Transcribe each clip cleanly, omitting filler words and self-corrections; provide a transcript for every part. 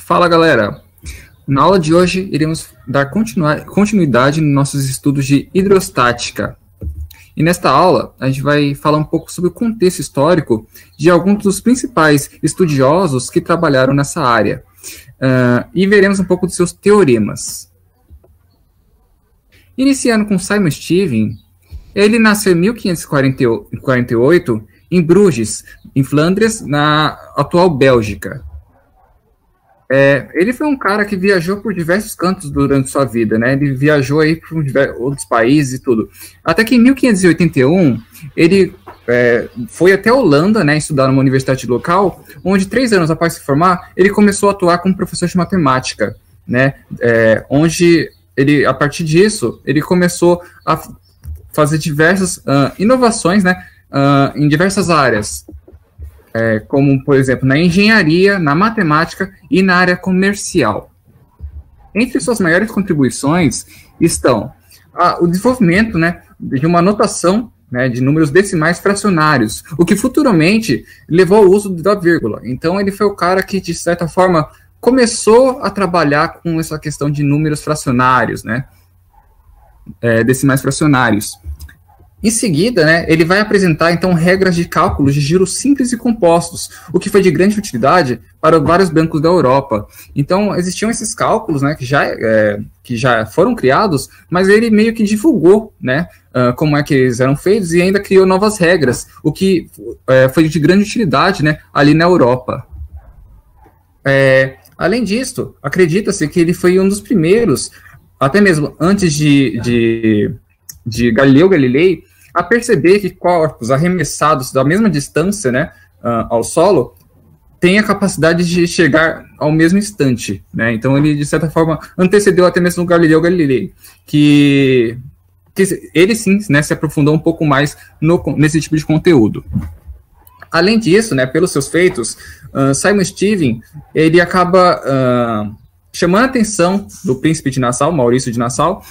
Fala, galera! Na aula de hoje, iremos dar continuidade nos nossos estudos de hidrostática. E nesta aula, a gente vai falar um pouco sobre o contexto histórico de alguns dos principais estudiosos que trabalharam nessa área. E veremos um pouco dos seus teoremas. Iniciando com Simon Stevin, ele nasceu em 1548 em Bruges, em Flandres, na atual Bélgica. Ele foi um cara que viajou por diversos cantos durante sua vida, né? Ele viajou aí por outros países e tudo. Até que em 1581, ele foi até a Holanda, né, estudar numa universidade local, onde 3 anos após se formar, ele começou a atuar como professor de matemática, né? Onde ele, a partir disso, ele começou a fazer diversas inovações, né, em diversas áreas. Como, por exemplo, na engenharia, na matemática e na área comercial. Entre suas maiores contribuições estão o desenvolvimento, né, de uma notação, né, de números decimais fracionários, o que futuramente levou ao uso da vírgula. Então, ele foi o cara que, de certa forma, começou a trabalhar com essa questão de números fracionários, né, decimais fracionários. Em seguida, né, ele vai apresentar, então, regras de cálculos de giros simples e compostos, o que foi de grande utilidade para vários bancos da Europa. Então, existiam esses cálculos, né, que já foram criados, mas ele meio que divulgou, né, como é que eles eram feitos e ainda criou novas regras, o que foi de grande utilidade, né, ali na Europa. Além disso, acredita-se que ele foi um dos primeiros, até mesmo antes de Galileu Galilei, a perceber que corpos arremessados da mesma distância, né, ao solo, têm a capacidade de chegar ao mesmo instante, né? Então ele, de certa forma, antecedeu até mesmo Galileu Galilei, que ele sim, né, se aprofundou um pouco mais nesse tipo de conteúdo. Além disso, né, pelos seus feitos, Simon Stevin, ele acaba chamando a atenção do príncipe de Nassau, Maurício de Nassau,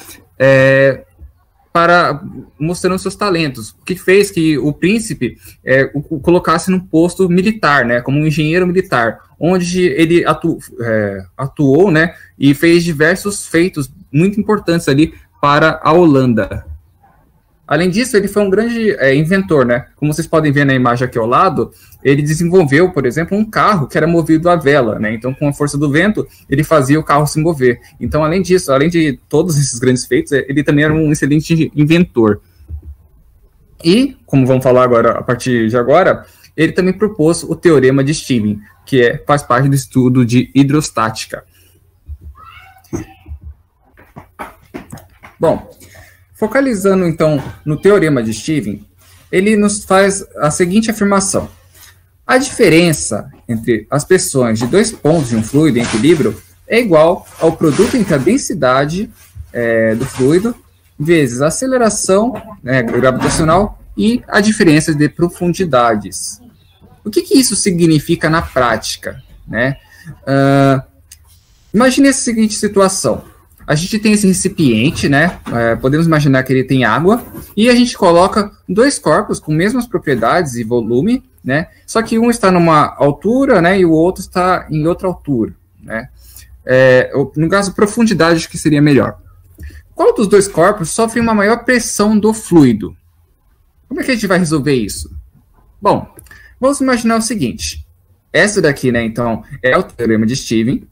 mostrando seus talentos, o que fez que o príncipe o colocasse num posto militar, né, como um engenheiro militar, onde ele atuou, né, e fez diversos feitos muito importantes ali para a Holanda. Além disso, ele foi um grande inventor, né? Como vocês podem ver na imagem aqui ao lado, ele desenvolveu, por exemplo, um carro que era movido à vela, né? Então, com a força do vento, ele fazia o carro se mover. Então, além disso, além de todos esses grandes feitos, ele também era um excelente inventor. E, como vamos falar agora, a partir de agora, ele também propôs o Teorema de Stevin, que faz parte do estudo de hidrostática. Bom, focalizando, então, no Teorema de Stevin, ele nos faz a seguinte afirmação. A diferença entre as pressões de 2 pontos de um fluido em equilíbrio é igual ao produto entre a densidade do fluido vezes a aceleração gravitacional e a diferença de profundidades. O que isso significa na prática, né? Imagine essa seguinte situação. A gente tem esse recipiente, né? Podemos imaginar que ele tem água, e a gente coloca 2 corpos com mesmas propriedades e volume, né? Só que um está numa altura, né? E o outro está em outra altura, né? No caso, profundidade, acho que seria melhor. Qual dos 2 corpos sofre uma maior pressão do fluido? Como é que a gente vai resolver isso? Bom, vamos imaginar o seguinte. Essa daqui, né? Então, é o Teorema de Stevin.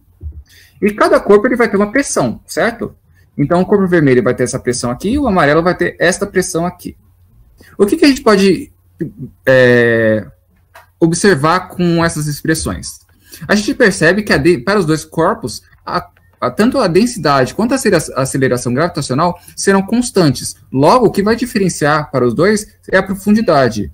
E cada corpo ele vai ter uma pressão, certo? Então, o corpo vermelho vai ter essa pressão aqui, e o amarelo vai ter esta pressão aqui. O que a gente pode observar com essas expressões? A gente percebe que para os 2 corpos, tanto a densidade quanto a aceleração gravitacional serão constantes. Logo, o que vai diferenciar para os 2 é a profundidade.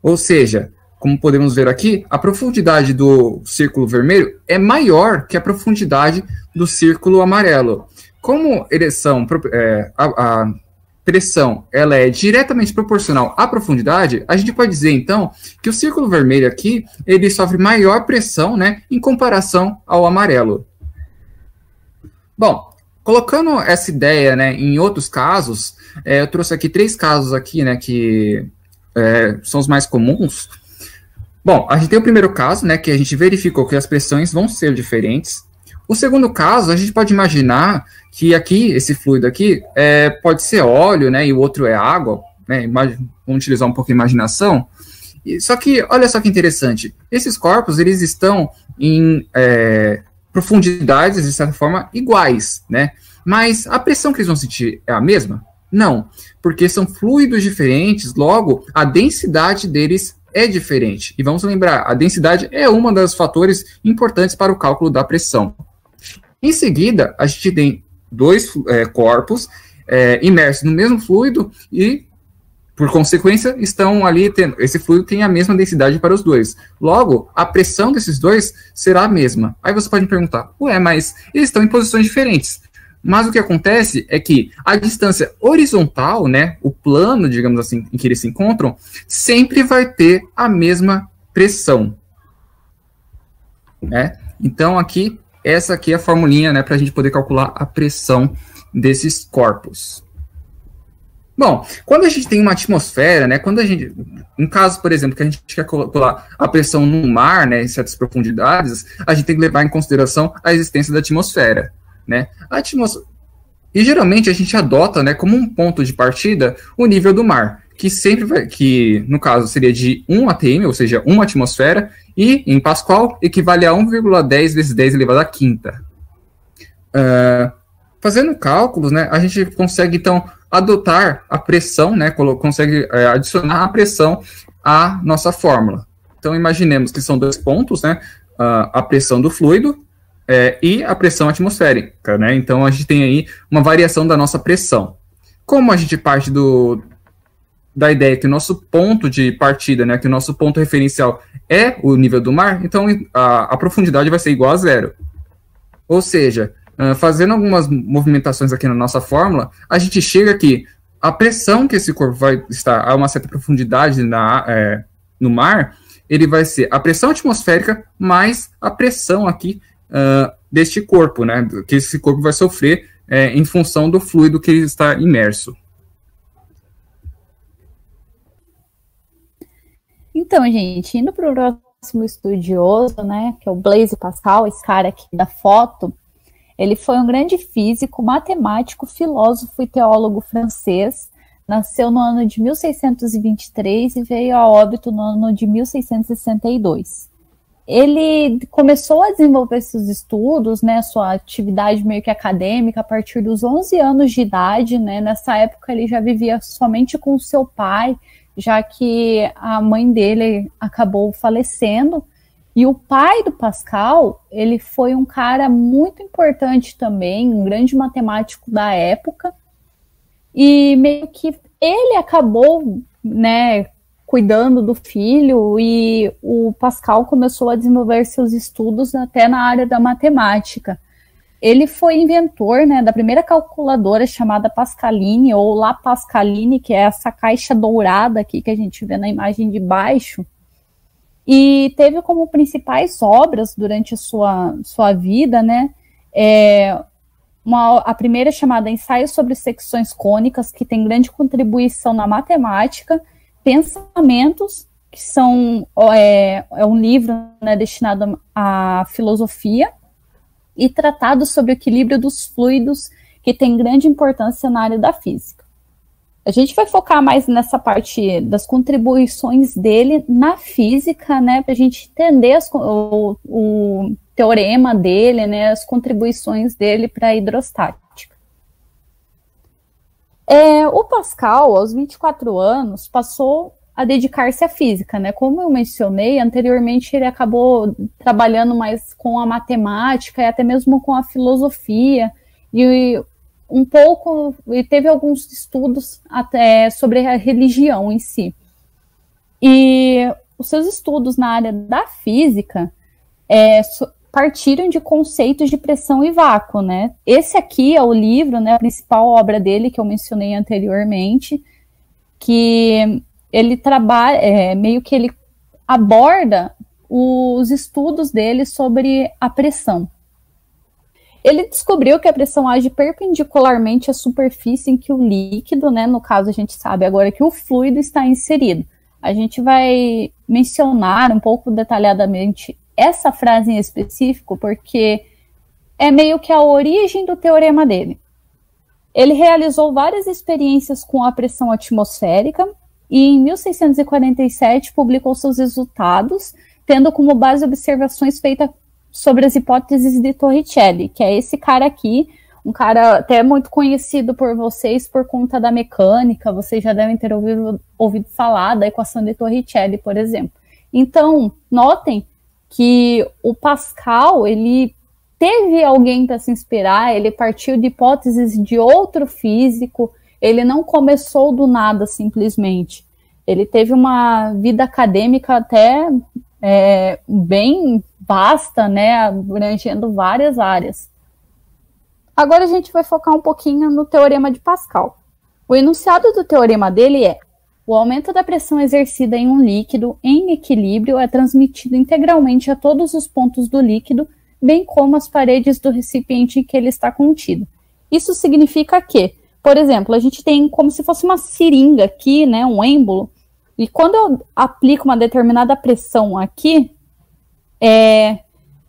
Ou seja, como podemos ver aqui, a profundidade do círculo vermelho é maior que a profundidade do círculo amarelo. Como a pressão ela é diretamente proporcional à profundidade, a gente pode dizer, então, que o círculo vermelho aqui ele sofre maior pressão, né, em comparação ao amarelo. Bom, colocando essa ideia, né, em outros casos, eu trouxe aqui 3 casos aqui, né, que são os mais comuns. Bom, a gente tem o primeiro caso, né, que a gente verificou que as pressões vão ser diferentes. O segundo caso, a gente pode imaginar que aqui, esse fluido aqui, pode ser óleo, né, e o outro é água, né, vamos utilizar um pouco a imaginação. Só que, olha só que interessante, esses corpos, eles estão em profundidades, de certa forma, iguais, né, mas a pressão que eles vão sentir é a mesma? Não, porque são fluidos diferentes, logo, a densidade deles é diferente. E vamos lembrar, a densidade é um dos fatores importantes para o cálculo da pressão. Em seguida, a gente tem dois corpos imersos no mesmo fluido e, por consequência, estão ali, esse fluido tem a mesma densidade para os dois. Logo, a pressão desses dois será a mesma. Aí você pode me perguntar, ué, mas eles estão em posições diferentes. Mas o que acontece é que a distância horizontal, né, o plano, digamos assim, em que eles se encontram, sempre vai ter a mesma pressão. Né? Então, aqui, essa aqui é a formulinha, né, para a gente poder calcular a pressão desses corpos. Bom, quando a gente tem uma atmosfera, né, quando a gente, um caso, por exemplo, que a gente quer calcular a pressão no mar, né, em certas profundidades, a gente tem que levar em consideração a existência da atmosfera. Né? E geralmente a gente adota, né, como um ponto de partida o nível do mar, que sempre vai, que no caso seria de 1 atm, ou seja, 1 atmosfera, e em Pascal equivale a 1,10 vezes 10 elevado à quinta. Fazendo cálculos, né, a gente consegue então adotar a pressão, né, consegue adicionar a pressão à nossa fórmula. Então imaginemos que são dois pontos, né, a pressão do fluido e a pressão atmosférica, né? Então, a gente tem aí uma variação da nossa pressão. Como a gente parte da ideia que o nosso ponto de partida, né, que o nosso ponto referencial é o nível do mar, então a profundidade vai ser igual a zero. Ou seja, fazendo algumas movimentações aqui na nossa fórmula, a gente chega aqui, a pressão que esse corpo vai estar a uma certa profundidade no mar, ele vai ser a pressão atmosférica mais a pressão aqui deste corpo, né, que esse corpo vai sofrer em função do fluido que ele está imerso. Então, gente, indo para o próximo estudioso, né, que é o Blaise Pascal, esse cara aqui da foto, ele foi um grande físico, matemático, filósofo e teólogo francês, nasceu no ano de 1623 e veio a óbito no ano de 1662. Ele começou a desenvolver seus estudos, né, sua atividade meio que acadêmica a partir dos 11 anos de idade, né, nessa época ele já vivia somente com seu pai, já que a mãe dele acabou falecendo, e o pai do Pascal, ele foi um cara muito importante também, um grande matemático da época, e meio que ele acabou, né, cuidando do filho, e o Pascal começou a desenvolver seus estudos até na área da matemática. Ele foi inventor, né, da primeira calculadora chamada Pascaline, ou La Pascaline, que é essa caixa dourada aqui que a gente vê na imagem de baixo, e teve como principais obras durante sua vida, né, a primeira chamada Ensaio sobre Secções Cônicas, que tem grande contribuição na matemática, Pensamentos, que é um livro, né, destinado à filosofia, e Tratado sobre o Equilíbrio dos Fluidos, que tem grande importância na área da física. A gente vai focar mais nessa parte das contribuições dele na física, né, para a gente entender o teorema dele, né, as contribuições dele para a hidrostática. O Pascal, aos 24 anos, passou a dedicar-se à física, né? Como eu mencionei anteriormente, ele acabou trabalhando mais com a matemática e até mesmo com a filosofia, e um pouco, e teve alguns estudos até sobre a religião em si. E os seus estudos na área da física partiram de conceitos de pressão e vácuo, né? Esse aqui é o livro, né, a principal obra dele, que eu mencionei anteriormente, que ele trabalha, meio que ele aborda os estudos dele sobre a pressão. Ele descobriu que a pressão age perpendicularmente à superfície em que o líquido, né, no caso a gente sabe agora que o fluido está inserido. A gente vai mencionar um pouco detalhadamente essa frase em específico, porque é meio que a origem do teorema dele. Ele realizou várias experiências com a pressão atmosférica e em 1647 publicou seus resultados, tendo como base observações feitas sobre as hipóteses de Torricelli, que é esse cara aqui, um cara até muito conhecido por vocês por conta da mecânica, vocês já devem ter ouvido falar da equação de Torricelli, por exemplo. Então, notem que o Pascal, ele teve alguém para se inspirar, ele partiu de hipóteses de outro físico, ele não começou do nada simplesmente. Ele teve uma vida acadêmica até bem vasta, né, abrangendo várias áreas. Agora a gente vai focar um pouquinho no teorema de Pascal. O enunciado do teorema dele é: o aumento da pressão exercida em um líquido em equilíbrio é transmitido integralmente a todos os pontos do líquido, bem como as paredes do recipiente em que ele está contido. Isso significa que, por exemplo, a gente tem como se fosse uma seringa aqui, né, um êmbolo, e quando eu aplico uma determinada pressão aqui,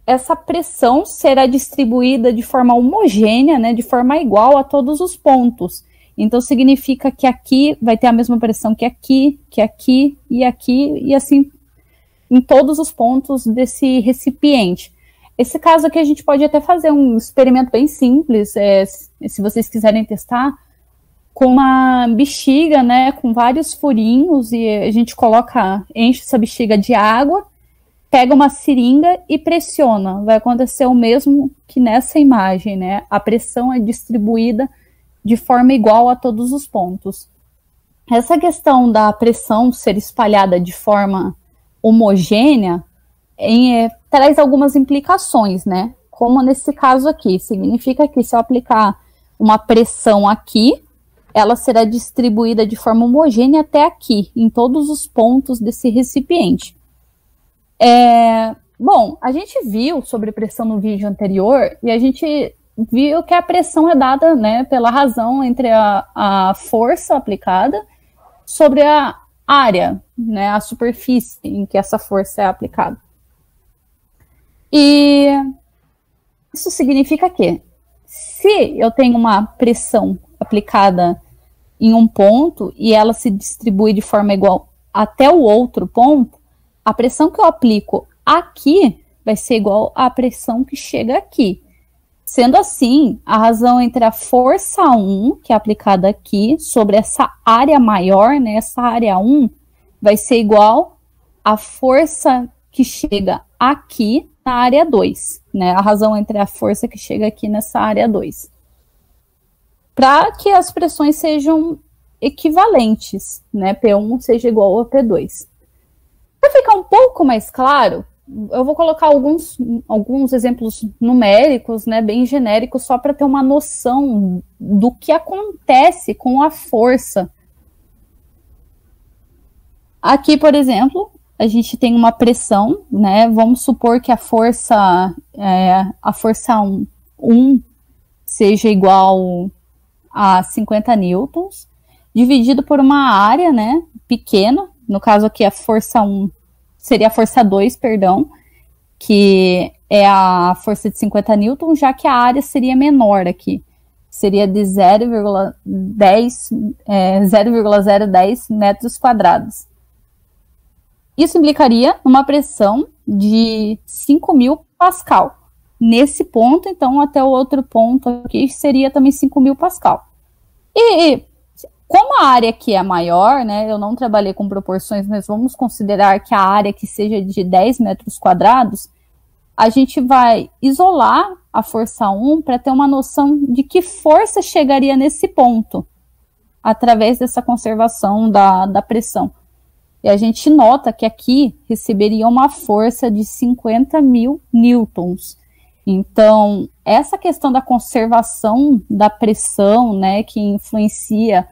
essa pressão será distribuída de forma homogênea, né, de forma igual a todos os pontos. Então, significa que aqui vai ter a mesma pressão que aqui, e assim em todos os pontos desse recipiente. Esse caso aqui a gente pode até fazer um experimento bem simples, se vocês quiserem testar, com uma bexiga, né, com vários furinhos, e a gente enche essa bexiga de água, pega uma seringa e pressiona. Vai acontecer o mesmo que nessa imagem, né? A pressão é distribuída de forma igual a todos os pontos. Essa questão da pressão ser espalhada de forma homogênea traz algumas implicações, né? Como nesse caso aqui, significa que se eu aplicar uma pressão aqui, ela será distribuída de forma homogênea até aqui, em todos os pontos desse recipiente. Bom, a gente viu sobre pressão no vídeo anterior e a gente viu que a pressão é dada, né, pela razão entre a força aplicada sobre a área, né, a superfície em que essa força é aplicada. E isso significa que, se eu tenho uma pressão aplicada em um ponto e ela se distribui de forma igual até o outro ponto, a pressão que eu aplico aqui vai ser igual à pressão que chega aqui. Sendo assim, a razão entre a força 1, que é aplicada aqui, sobre essa área maior, né, essa área 1, vai ser igual à força que chega aqui na área 2, né, a razão entre a força que chega aqui nessa área 2. Para que as pressões sejam equivalentes, né, P1 seja igual a P2. Para ficar um pouco mais claro, eu vou colocar alguns exemplos numéricos, né, bem genéricos, só para ter uma noção do que acontece com a força. Aqui, por exemplo, a gente tem uma pressão, né, vamos supor que a força 1 seja igual a 50 newtons, dividido por uma área, né, pequena. No caso aqui, a força 1 seria a força 2, perdão, que é a força de 50 newtons, já que a área seria menor aqui. Seria de 0,010 metros quadrados. Isso implicaria uma pressão de 5.000 Pascal. Nesse ponto, então, até o outro ponto aqui seria também 5.000 Pascal. E como a área aqui é maior, né, eu não trabalhei com proporções, mas vamos considerar que a área que seja de 10 metros quadrados, a gente vai isolar a força 1 para ter uma noção de que força chegaria nesse ponto, através dessa conservação da pressão. E a gente nota que aqui receberia uma força de 50.000 newtons. Então, essa questão da conservação da pressão, né, que influencia,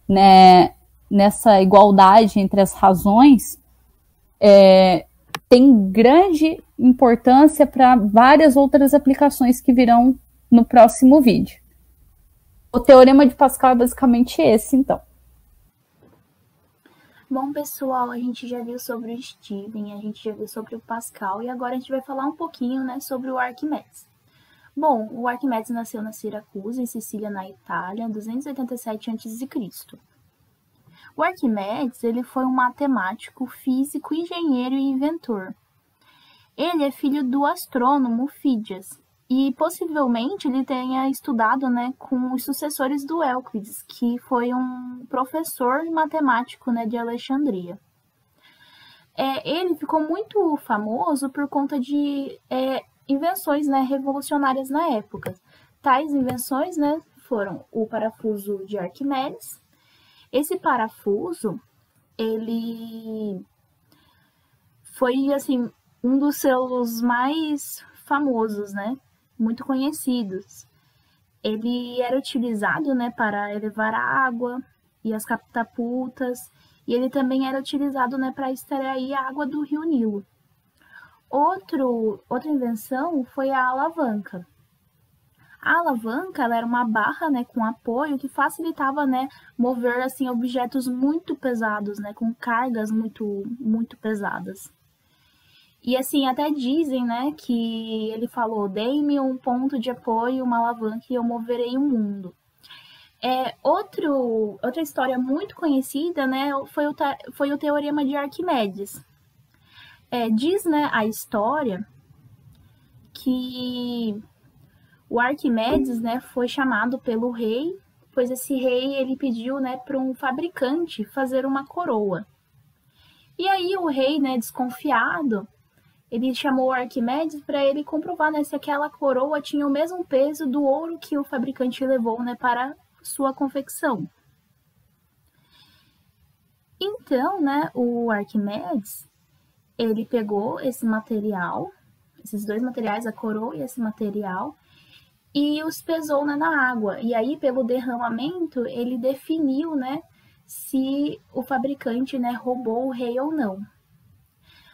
né, nessa igualdade entre as razões, tem grande importância para várias outras aplicações que virão no próximo vídeo. O teorema de Pascal é basicamente esse, então. Bom, pessoal, a gente já viu sobre o Steven, a gente já viu sobre o Pascal, e agora a gente vai falar um pouquinho, né, sobre o Arquimedes. Bom, o Arquimedes nasceu na Siracusa, em Sicília, na Itália, em 287 a.C. O Arquimedes, ele foi um matemático, físico, engenheiro e inventor. Ele é filho do astrônomo Fídias e possivelmente ele tenha estudado, né, com os sucessores do Euclides, que foi um professor matemático, né, de Alexandria. Ele ficou muito famoso por conta de invenções, né, revolucionárias na época. Tais invenções, né, foram o parafuso de Arquimedes. Esse parafuso, ele foi, assim, um dos seus mais famosos, né, muito conhecidos. Ele era utilizado, né, para elevar a água e as catapultas, e ele também era utilizado, né, para extrair a água do rio Nilo. Outra invenção foi a alavanca. A alavanca, ela era uma barra, né, com apoio que facilitava, né, mover assim objetos muito pesados, né, com cargas muito pesadas. E assim até dizem, né, que ele falou: "Dei-me um ponto de apoio, uma alavanca e eu moverei o mundo". Outra história muito conhecida, né, foi o Teorema de Arquimedes. Diz, né, a história que o Arquimedes, né, foi chamado pelo rei, pois esse rei ele pediu, né, para um fabricante fazer uma coroa. E aí o rei, né, desconfiado, ele chamou o Arquimedes para ele comprovar, né, se aquela coroa tinha o mesmo peso do ouro que o fabricante levou, né, para sua confecção. Então, né, o Arquimedes ele pegou esse material, esses dois materiais, a coroa e esse material, e os pesou, né, na água. E aí, pelo derramamento, ele definiu, né, se o fabricante, né, roubou o rei ou não.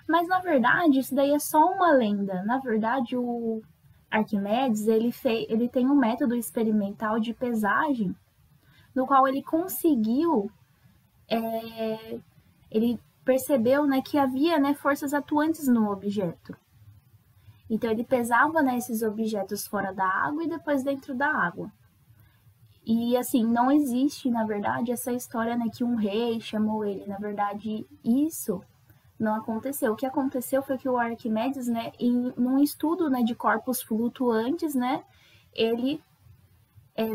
Mas, na verdade, isso daí é só uma lenda. Na verdade, o Arquimedes, ele tem um método experimental de pesagem, no qual ele conseguiu, ele percebeu, né, que havia, né, forças atuantes no objeto. Então ele pesava, né, esses objetos fora da água e depois dentro da água. E assim, não existe, na verdade, essa história, né, que um rei chamou ele. Na verdade, isso não aconteceu. O que aconteceu foi que o Arquimedes, né, num estudo, né, de corpos flutuantes, né, ele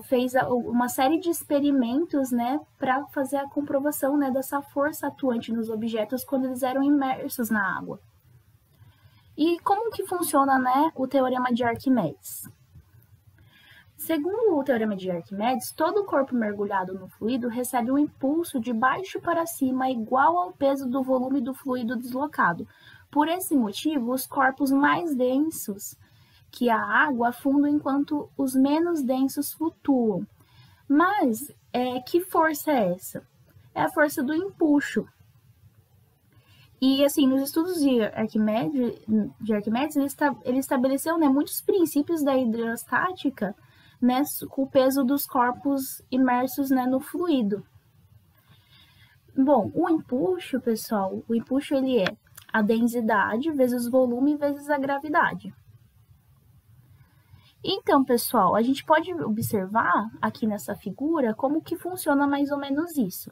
fez uma série de experimentos, né, para fazer a comprovação, né, dessa força atuante nos objetos quando eles eram imersos na água. E como que funciona, né, o Teorema de Arquimedes? Segundo o Teorema de Arquimedes, todo corpo mergulhado no fluido recebe um impulso de baixo para cima igual ao peso do volume do fluido deslocado. Por esse motivo, os corpos mais densos que a água afundam enquanto os menos densos flutuam. Mas que força é essa? É a força do empuxo. E assim, nos estudos de Arquimedes ele estabeleceu, né, muitos princípios da hidrostática, né, com o peso dos corpos imersos, né, no fluido. Bom, o empuxo, pessoal, ele é a densidade vezes o volume vezes a gravidade. Então, pessoal, a gente pode observar aqui nessa figura como que funciona mais ou menos isso.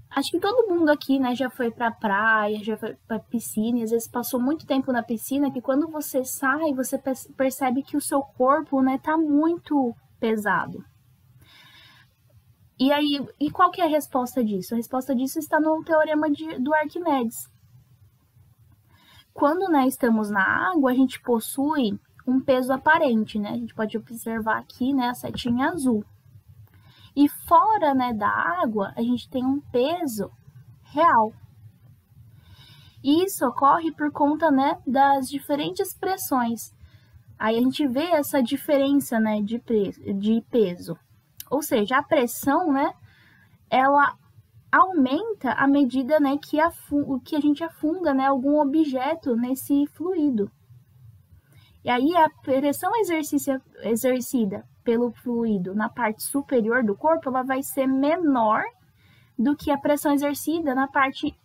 Acho que todo mundo aqui, né, já foi pra praia, já foi pra piscina, e às vezes passou muito tempo na piscina, que quando você sai, você percebe que o seu corpo, né, tá muito pesado. E aí, qual que é a resposta disso? A resposta disso está no Teorema do Arquimedes. Quando, né, estamos na água, a gente possui um peso aparente, né? A gente pode observar aqui, né, a setinha azul. E fora, né, da água, a gente tem um peso real. E isso ocorre por conta, né, das diferentes pressões. Aí a gente vê essa diferença, né, de peso. Ou seja, a pressão, né, ela aumenta à medida, né, que a gente afunda, né, algum objeto nesse fluido. E aí a pressão exercida pelo fluido na parte superior do corpo, ela vai ser menor do que a pressão exercida na parte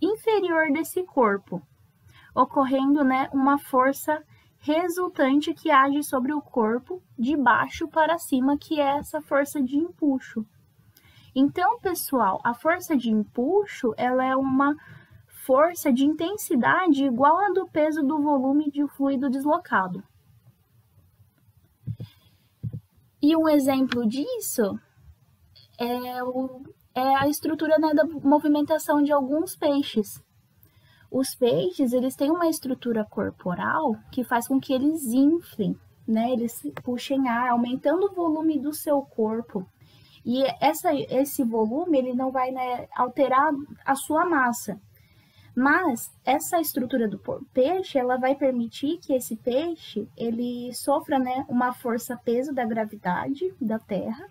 inferior desse corpo, ocorrendo, né, uma força resultante que age sobre o corpo de baixo para cima, que é essa força de empuxo. Então, pessoal, a força de empuxo, ela é uma força de intensidade igual a do peso do volume de fluido deslocado. E um exemplo disso é a estrutura, né, da movimentação de alguns peixes. Os peixes, eles têm uma estrutura corporal que faz com que eles inflem, né? Eles puxem ar, aumentando o volume do seu corpo. E esse volume, ele não vai, né, alterar a sua massa. Mas essa estrutura do peixe, ela vai permitir que esse peixe, ele sofra, né, uma força-peso da gravidade da Terra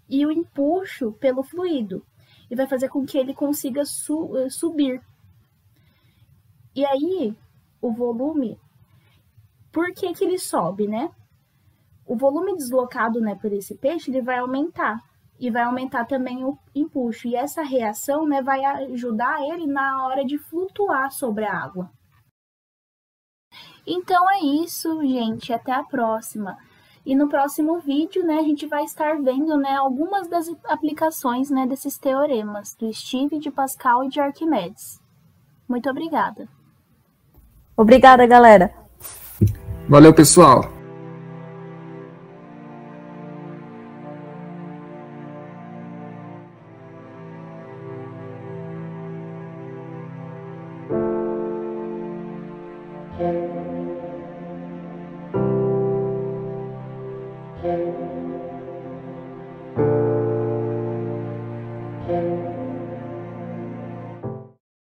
e o empuxo pelo fluido. E vai fazer com que ele consiga subir. E aí, o volume, por que ele sobe, né? O volume deslocado, né, por esse peixe, ele vai aumentar. E vai aumentar também o empuxo. E essa reação, né, vai ajudar ele na hora de flutuar sobre a água. Então é isso, gente. Até a próxima. E no próximo vídeo, né, a gente vai estar vendo, né, algumas das aplicações, né, desses teoremas do Steve, de Pascal e de Arquimedes. Muito obrigada. Obrigada, galera. Valeu, pessoal.